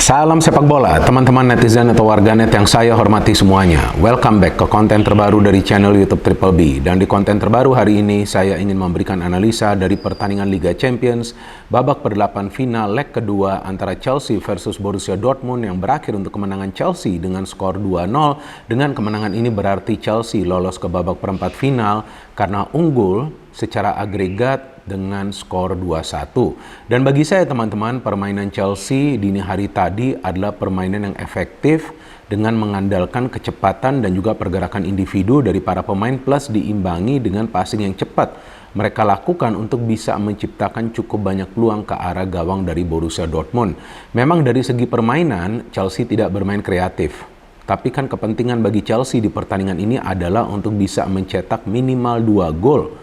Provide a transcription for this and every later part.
Salam sepak bola, teman-teman netizen atau warganet yang saya hormati semuanya. Welcome back ke konten terbaru dari channel YouTube Triple B. Dan di konten terbaru hari ini, saya ingin memberikan analisa dari pertandingan Liga Champions babak per-8 final leg kedua antara Chelsea versus Borussia Dortmund yang berakhir untuk kemenangan Chelsea dengan skor 2-0. Dengan kemenangan ini berarti Chelsea lolos ke babak perempat final karena unggul secara agregat dengan skor 2-1. Dan bagi saya teman-teman, permainan Chelsea dini hari tadi adalah permainan yang efektif dengan mengandalkan kecepatan dan juga pergerakan individu dari para pemain plus diimbangi dengan passing yang cepat mereka lakukan untuk bisa menciptakan cukup banyak peluang ke arah gawang dari Borussia Dortmund. Memang dari segi permainan Chelsea tidak bermain kreatif. Tapi kan kepentingan bagi Chelsea di pertandingan ini adalah untuk bisa mencetak minimal 2 gol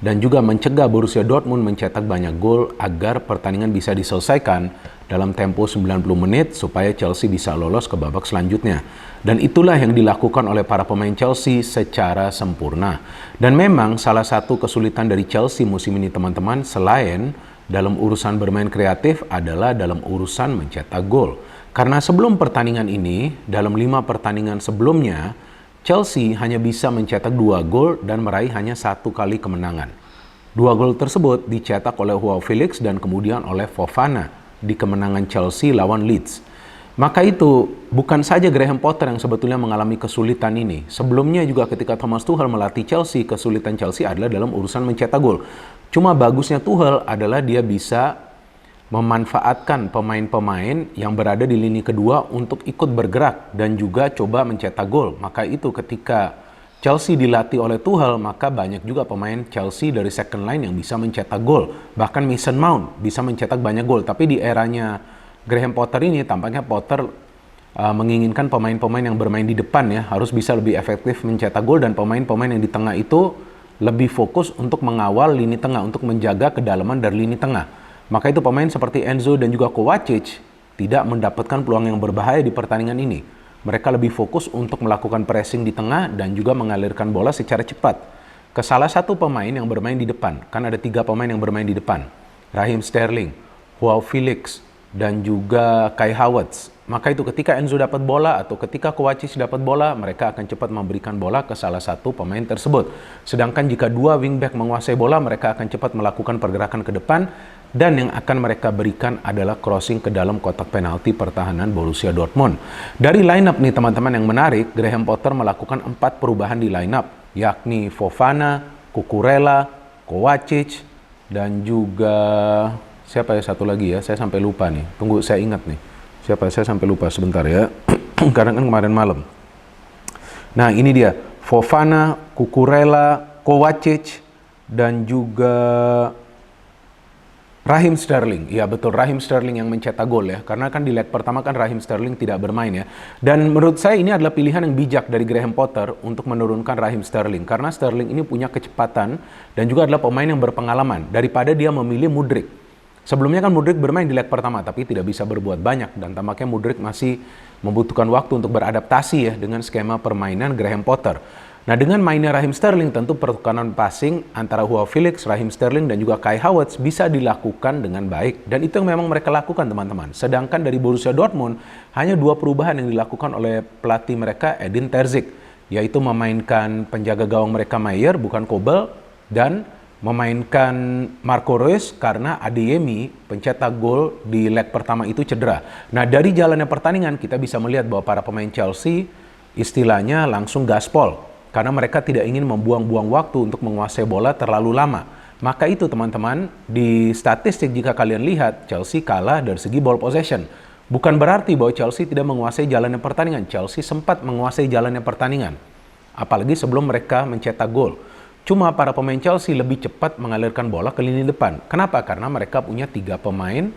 dan juga mencegah Borussia Dortmund mencetak banyak gol agar pertandingan bisa diselesaikan dalam tempo 90 menit supaya Chelsea bisa lolos ke babak selanjutnya. Dan itulah yang dilakukan oleh para pemain Chelsea secara sempurna. Dan memang salah satu kesulitan dari Chelsea musim ini teman-teman, selain dalam urusan bermain kreatif adalah dalam urusan mencetak gol. Karena sebelum pertandingan ini, dalam 5 pertandingan sebelumnya, Chelsea hanya bisa mencetak 2 gol dan meraih hanya 1 kali kemenangan. 2 gol tersebut dicetak oleh Joao Felix dan kemudian oleh Fofana di kemenangan Chelsea lawan Leeds. Maka itu bukan saja Graham Potter yang sebetulnya mengalami kesulitan ini. Sebelumnya juga ketika Thomas Tuchel melatih Chelsea, kesulitan Chelsea adalah dalam urusan mencetak gol. Cuma bagusnya Tuchel adalah dia bisa memanfaatkan pemain-pemain yang berada di lini kedua untuk ikut bergerak dan juga coba mencetak gol. Maka itu ketika Chelsea dilatih oleh Tuchel, maka banyak juga pemain Chelsea dari second line yang bisa mencetak gol. Bahkan Mason Mount bisa mencetak banyak gol. Tapi di eranya Graham Potter ini tampaknya Potter menginginkan pemain-pemain yang bermain di depan ya harus bisa lebih efektif mencetak gol, dan pemain-pemain yang di tengah itu lebih fokus untuk mengawal lini tengah, untuk menjaga kedalaman dari lini tengah. Maka itu pemain seperti Enzo dan juga Kovacic tidak mendapatkan peluang yang berbahaya di pertandingan ini. Mereka lebih fokus untuk melakukan pressing di tengah dan juga mengalirkan bola secara cepat ke salah satu pemain yang bermain di depan. Kan ada 3 pemain yang bermain di depan. Raheem Sterling, Joao Felix, dan juga Kai Havertz. Maka itu ketika Enzo dapat bola atau ketika Kovacic dapat bola, mereka akan cepat memberikan bola ke salah satu pemain tersebut. Sedangkan jika 2 wingback menguasai bola, mereka akan cepat melakukan pergerakan ke depan dan yang akan mereka berikan adalah crossing ke dalam kotak penalti pertahanan Borussia Dortmund. Dari lineup nih teman-teman yang menarik, Graham Potter melakukan 4 perubahan di lineup, yakni Fofana, Cucurella, Kovacic, dan juga siapa ya satu lagi ya, saya sampai lupa nih. Tunggu saya ingat nih. Siapa? Saya sampai lupa sebentar ya. Karena kan kemarin malam. Nah, ini dia. Fofana, Cucurella, Kovacic, dan juga Raheem Sterling. Ya betul, Raheem Sterling yang mencetak gol ya. Karena kan di leg pertama kan Raheem Sterling tidak bermain ya. Dan menurut saya ini adalah pilihan yang bijak dari Graham Potter untuk menurunkan Raheem Sterling. Karena Sterling ini punya kecepatan dan juga adalah pemain yang berpengalaman daripada dia memilih Mudryk. Sebelumnya kan Mudryk bermain di leg pertama tapi tidak bisa berbuat banyak, dan tampaknya Mudryk masih membutuhkan waktu untuk beradaptasi ya dengan skema permainan Graham Potter. Nah, dengan mainnya Raheem Sterling, tentu pertukaran passing antara Joao Felix, Raheem Sterling, dan juga Kai Havertz bisa dilakukan dengan baik. Dan itu yang memang mereka lakukan teman-teman. Sedangkan dari Borussia Dortmund, hanya 2 perubahan yang dilakukan oleh pelatih mereka Edin Terzic, yaitu memainkan penjaga gawang mereka Maier, bukan Kobel, dan memainkan Marco Reus karena Adeyemi pencetak gol di leg pertama itu cedera. Nah, dari jalannya pertandingan kita bisa melihat bahwa para pemain Chelsea istilahnya langsung gaspol karena mereka tidak ingin membuang-buang waktu untuk menguasai bola terlalu lama. Maka itu teman-teman, di statistik jika kalian lihat Chelsea kalah dari segi ball possession. Bukan berarti bahwa Chelsea tidak menguasai jalannya pertandingan. Chelsea sempat menguasai jalannya pertandingan, apalagi sebelum mereka mencetak gol. Cuma para pemain Chelsea lebih cepat mengalirkan bola ke lini depan. Kenapa? Karena mereka punya 3 pemain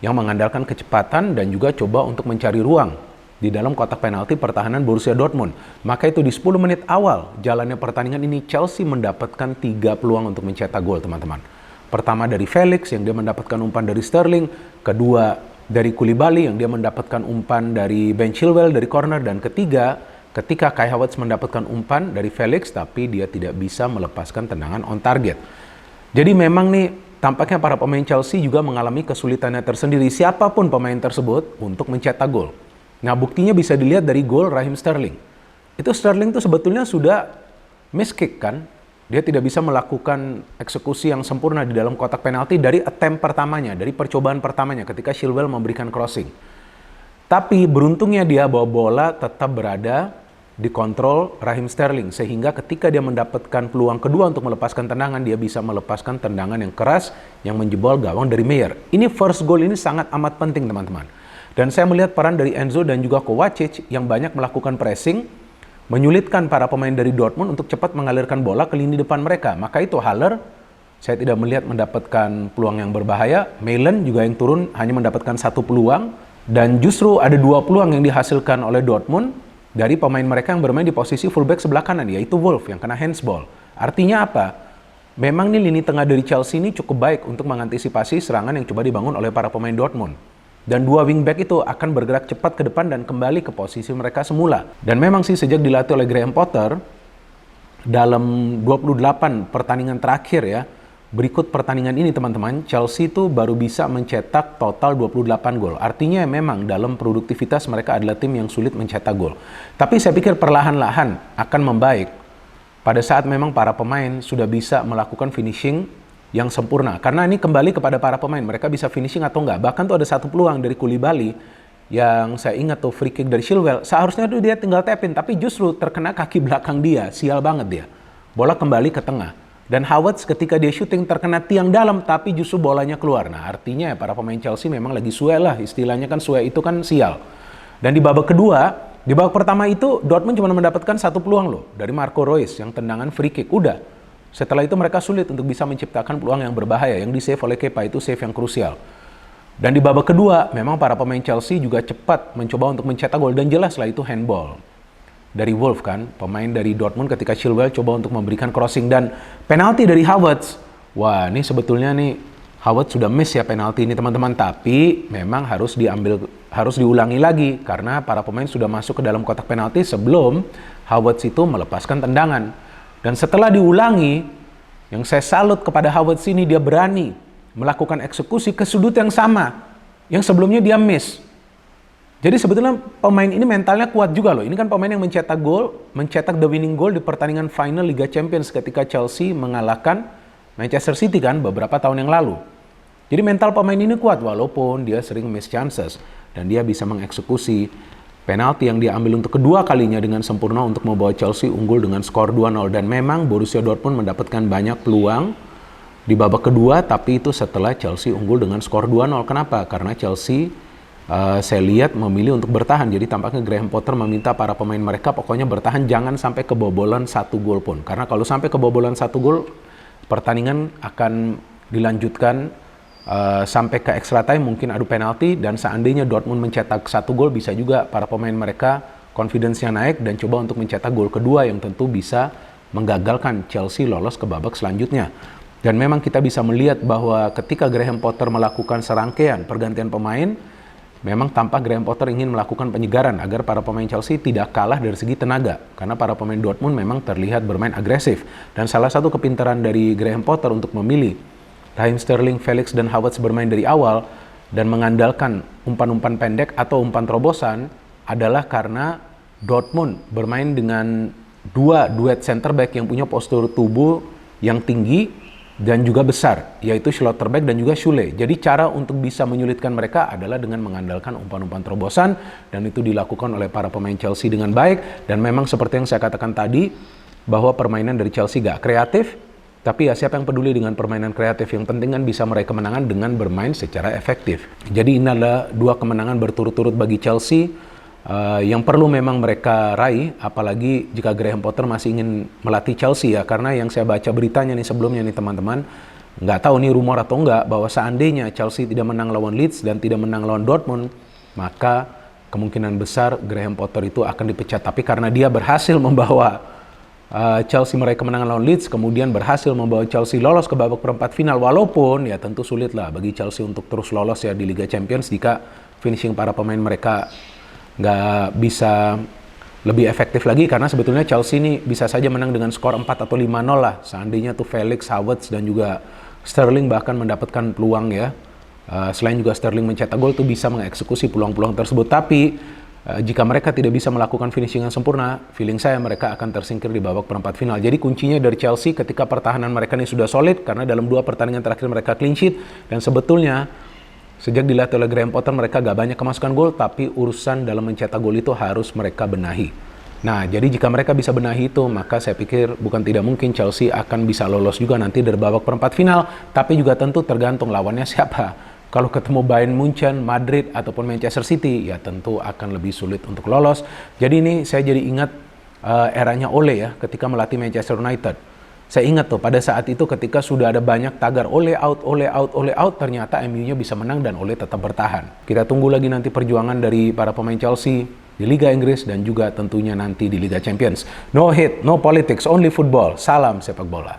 yang mengandalkan kecepatan dan juga coba untuk mencari ruang di dalam kotak penalti pertahanan Borussia Dortmund. Maka itu di 10 menit awal jalannya pertandingan ini Chelsea mendapatkan 3 peluang untuk mencetak gol teman-teman. Pertama dari Felix yang dia mendapatkan umpan dari Sterling, kedua dari Koulibaly yang dia mendapatkan umpan dari Ben Chilwell dari corner, dan ketiga ketika Kai Havertz mendapatkan umpan dari Felix tapi dia tidak bisa melepaskan tendangan on target. Jadi memang nih tampaknya para pemain Chelsea juga mengalami kesulitannya tersendiri, siapapun pemain tersebut, untuk mencetak gol. Nah, buktinya bisa dilihat dari gol Raheem Sterling. Itu Sterling tuh sebetulnya sudah miss kick kan. Dia tidak bisa melakukan eksekusi yang sempurna di dalam kotak penalti dari attempt pertamanya, dari percobaan pertamanya ketika Chilwell memberikan crossing. Tapi beruntungnya dia bahwa bola tetap berada di kontrol Raheem Sterling, sehingga ketika dia mendapatkan peluang kedua untuk melepaskan tendangan, dia bisa melepaskan tendangan yang keras yang menjebol gawang dari Meyer. Ini first goal ini sangat amat penting, teman-teman. Dan saya melihat peran dari Enzo dan juga Kovacic yang banyak melakukan pressing, menyulitkan para pemain dari Dortmund untuk cepat mengalirkan bola ke lini depan mereka. Maka itu Haller, saya tidak melihat mendapatkan peluang yang berbahaya. Malen juga yang turun hanya mendapatkan 1 peluang. Dan justru ada 2 peluang yang dihasilkan oleh Dortmund dari pemain mereka yang bermain di posisi fullback sebelah kanan, yaitu Wolf yang kena handsball. Artinya apa? Memang nih lini tengah dari Chelsea ini cukup baik untuk mengantisipasi serangan yang coba dibangun oleh para pemain Dortmund. Dan 2 wingback itu akan bergerak cepat ke depan dan kembali ke posisi mereka semula. Dan memang sih sejak dilatih oleh Graham Potter, dalam 28 pertandingan terakhir ya, berikut pertandingan ini teman-teman, Chelsea itu baru bisa mencetak total 28 gol. Artinya memang dalam produktivitas mereka adalah tim yang sulit mencetak gol. Tapi saya pikir perlahan-lahan akan membaik pada saat memang para pemain sudah bisa melakukan finishing yang sempurna. Karena ini kembali kepada para pemain, mereka bisa finishing atau enggak. Bahkan tuh ada 1 peluang dari Koulibaly yang saya ingat tuh free kick dari Chilwell. Seharusnya tuh dia tinggal tap-in, tapi justru terkena kaki belakang dia. Sial banget dia. Bola kembali ke tengah. Dan Havertz ketika dia shooting terkena tiang dalam, tapi justru bolanya keluar. Nah, artinya para pemain Chelsea memang lagi suwe lah. Istilahnya kan suwe itu kan sial. Dan di babak kedua, di babak pertama itu Dortmund cuma mendapatkan 1 peluang loh dari Marco Reus yang tendangan free kick. Udah. Setelah itu mereka sulit untuk bisa menciptakan peluang yang berbahaya. Yang di-save oleh Kepa itu save yang krusial. Dan di babak kedua, memang para pemain Chelsea juga cepat mencoba untuk mencetak gol. Dan jelas lah itu handball dari Wolf kan, pemain dari Dortmund ketika Chilwell coba untuk memberikan crossing. Dan penalti dari Havertz. Wah, ini sebetulnya nih Havertz sudah miss ya penalti ini teman-teman. Tapi memang harus diulangi lagi. Karena para pemain sudah masuk ke dalam kotak penalti sebelum Havertz itu melepaskan tendangan. Dan setelah diulangi, yang saya salut kepada Havertz ini, dia berani melakukan eksekusi ke sudut yang sama, yang sebelumnya dia miss. Jadi sebetulnya pemain ini mentalnya kuat juga loh. Ini kan pemain yang mencetak gol, mencetak the winning goal di pertandingan final Liga Champions ketika Chelsea mengalahkan Manchester City kan beberapa tahun yang lalu. Jadi mental pemain ini kuat walaupun dia sering miss chances. Dan dia bisa mengeksekusi penalti yang dia ambil untuk kedua kalinya dengan sempurna untuk membawa Chelsea unggul dengan skor 2-0. Dan memang Borussia Dortmund mendapatkan banyak peluang di babak kedua, tapi itu setelah Chelsea unggul dengan skor 2-0. Kenapa? Karena Chelsea saya lihat memilih untuk bertahan. Jadi tampaknya Graham Potter meminta para pemain mereka pokoknya bertahan, jangan sampai kebobolan 1 gol pun. Karena kalau sampai kebobolan 1 gol, pertandingan akan dilanjutkan sampai ke extra time, mungkin adu penalti, dan seandainya Dortmund mencetak 1 gol, bisa juga para pemain mereka confidence-nya naik dan coba untuk mencetak gol kedua yang tentu bisa menggagalkan Chelsea lolos ke babak selanjutnya. Dan memang kita bisa melihat bahwa ketika Graham Potter melakukan serangkaian pergantian pemain, memang tampak Graham Potter ingin melakukan penyegaran agar para pemain Chelsea tidak kalah dari segi tenaga. Karena para pemain Dortmund memang terlihat bermain agresif. Dan salah satu kepintaran dari Graham Potter untuk memilih Raheem Sterling, Felix, dan Havertz bermain dari awal dan mengandalkan umpan-umpan pendek atau umpan terobosan adalah karena Dortmund bermain dengan 2 duet center back yang punya postur tubuh yang tinggi dan juga besar, yaitu Schlotterbeck dan juga Schüle. Jadi cara untuk bisa menyulitkan mereka adalah dengan mengandalkan umpan-umpan terobosan, dan itu dilakukan oleh para pemain Chelsea dengan baik. Dan memang seperti yang saya katakan tadi, bahwa permainan dari Chelsea gak kreatif, tapi ya siapa yang peduli dengan permainan kreatif, yang penting kan bisa meraih kemenangan dengan bermain secara efektif. Jadi ini adalah 2 kemenangan berturut-turut bagi Chelsea yang perlu memang mereka raih, apalagi jika Graham Potter masih ingin melatih Chelsea ya. Karena yang saya baca beritanya nih sebelumnya nih teman-teman, nggak tahu nih rumor atau enggak, bahwa seandainya Chelsea tidak menang lawan Leeds dan tidak menang lawan Dortmund, maka kemungkinan besar Graham Potter itu akan dipecat. Tapi karena dia berhasil membawa Chelsea meraih kemenangan lawan Leeds, kemudian berhasil membawa Chelsea lolos ke babak perempat final, walaupun ya tentu sulit lah bagi Chelsea untuk terus lolos ya di Liga Champions jika finishing para pemain mereka nggak bisa lebih efektif lagi. Karena sebetulnya Chelsea ini bisa saja menang dengan skor 4 atau 5-0 lah, seandainya tuh Felix, Havertz, dan juga Sterling bahkan mendapatkan peluang ya. Selain juga Sterling mencetak gol tuh bisa mengeksekusi peluang-peluang tersebut. Tapi jika mereka tidak bisa melakukan finishing yang sempurna, feeling saya mereka akan tersingkir di babak perempat final. Jadi kuncinya dari Chelsea ketika pertahanan mereka ini sudah solid, karena dalam 2 pertandingan terakhir mereka clean sheet. Dan sebetulnya sejak dilatih oleh Graham Potter mereka gak banyak kemasukan gol, tapi urusan dalam mencetak gol itu harus mereka benahi. Nah, jadi jika mereka bisa benahi itu, maka saya pikir bukan tidak mungkin Chelsea akan bisa lolos juga nanti dari babak perempat final. Tapi juga tentu tergantung lawannya siapa. Kalau ketemu Bayern Munchen, Madrid, ataupun Manchester City, ya tentu akan lebih sulit untuk lolos. Jadi ini saya jadi ingat eranya Ole ya, ketika melatih Manchester United. Saya ingat tuh, pada saat itu ketika sudah ada banyak tagar Ole out, Ole out, Ole out, ternyata MU-nya bisa menang dan Ole tetap bertahan. Kita tunggu lagi nanti perjuangan dari para pemain Chelsea di Liga Inggris dan juga tentunya nanti di Liga Champions. No hate, no politics, only football. Salam sepak bola.